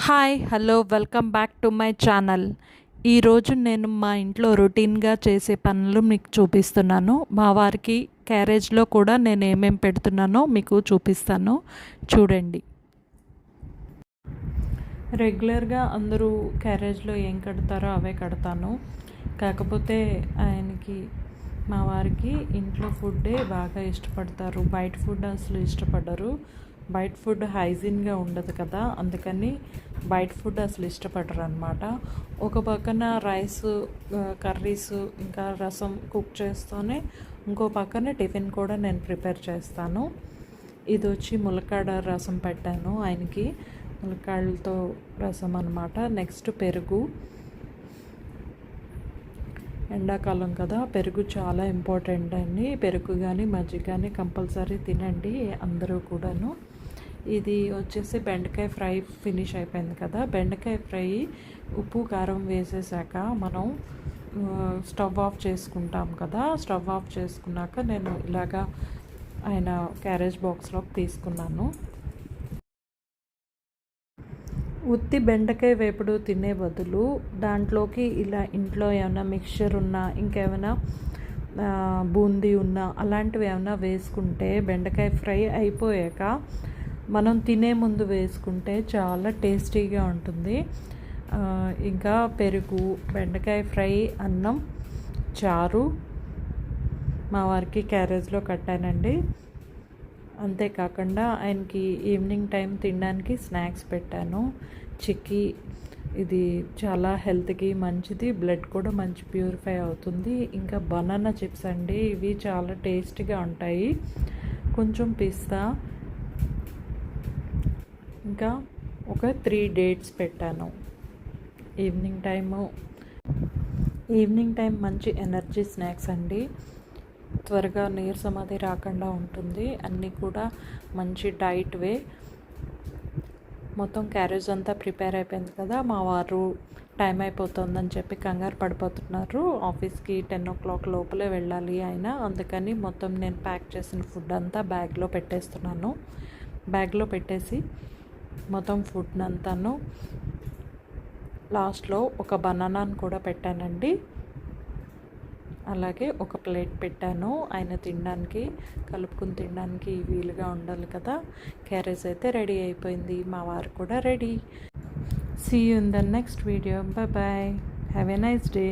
Hi hello welcome back to my channel. ఈరోజు నేను మా ఇంట్లో రొటీన్గా చేసే పనులు మీకు చూపిస్తున్నాను. మా వారికి క్యారేజ్లో కూడా నేను ఏమేమి పెడుతున్నానో మీకు చూపిస్తాను, చూడండి. రెగ్యులర్గా అందరూ క్యారేజ్లో ఏం కడతారో అవే కడతాను. కాకపోతే ఆయనకి, మా వారికి ఇంట్లో ఫుడ్డే బాగా ఇష్టపడతారు. బయట ఫుడ్ అసలు ఇష్టపడరు. బయట ఫుడ్ హైజీన్గా ఉండదు కదా, అందుకని బయట ఫుడ్ అసలు ఇష్టపడరు అనమాట. ఒక పక్కన రైస్, కర్రీస్, ఇంకా రసం కుక్ చేస్తూనే ఇంకో పక్కన టిఫిన్ కూడా నేను ప్రిపేర్ చేస్తాను. ఇది వచ్చి ములక్కాడ రసం పెట్టాను ఆయనకి, ములక్కాడలతో రసం అనమాట. నెక్స్ట్ పెరుగు, ఎండాకాలం కదా, పెరుగు చాలా ఇంపార్టెంట్ అండి. పెరుగు కానీ మజ్జిగ కానీ కంపల్సరీ తినండి అందరూ కూడాను. ఇది వచ్చేసి బెండకాయ ఫ్రై ఫినిష్ అయిపోయింది కదా. బెండకాయ ఫ్రై ఉప్పు కారం వేసేసాక మనం స్టవ్ ఆఫ్ చేసుకుంటాం కదా. స్టవ్ ఆఫ్ చేసుకున్నాక నేను ఇలాగా ఆయన క్యారేజ్ బాక్స్లోకి తీసుకున్నాను. ఉత్తి బెండకాయ వేపుడు తినే బదులు దాంట్లోకి ఇలా ఇంట్లో ఏమైనా మిక్చర్ ఉన్నా, ఇంకేమైనా బూందీ ఉన్నా, అలాంటివి ఏమైనా వేసుకుంటే బెండకాయ ఫ్రై అయిపోయాక మనం తినే ముందు వేసుకుంటే చాలా టేస్టీగా ఉంటుంది. ఇంకా పెరుగు, బెండకాయ ఫ్రై, అన్నం, చారు మా వారికి క్యారేజ్లో కట్టానండి. అంతేకాకుండా ఆయనకి ఈవినింగ్ టైం తినడానికి స్నాక్స్ పెట్టాను. చిక్కీ, ఇది చాలా హెల్త్కి మంచిది, బ్లడ్ కూడా మంచి ప్యూరిఫై అవుతుంది. ఇంకా బనానా చిప్స్ అండి, ఇవి చాలా టేస్టీగా ఉంటాయి. కొంచెం పిస్తా, ఇంకా ఒక 3 డేట్స్ పెట్టాను. ఈవినింగ్ టైం మంచి ఎనర్జీ స్నాక్స్ అండి. త్వరగా నీరసం అది రాకుండా ఉంటుంది. అన్నీ కూడా మంచి డైట్ వే. మొత్తం క్యారేజ్ అంతా ప్రిపేర్ అయిపోయింది కదా. మా వారు టైం అయిపోతుందని చెప్పి కంగారు పడిపోతున్నారు. ఆఫీస్కి 10 o'clock లోపలే వెళ్ళాలి ఆయన. అందుకని మొత్తం నేను ప్యాక్ చేసిన ఫుడ్ అంతా బ్యాగ్లో పెట్టేస్తున్నాను. బ్యాగ్లో పెట్టేసి మొత్తం ఫుడ్ అంతాను లాస్ట్లో ఒక బనానాను కూడా పెట్టానండి. అలాగే ఒక ప్లేట్ పెట్టాను ఆయన తినడానికి, కలుపుకుని తినడానికి వీలుగా ఉండాలి కదా. క్యారేజ్ అయితే రెడీ అయిపోయింది, మా వారు కూడా ready. See you in the next video. Bye bye, have a nice day.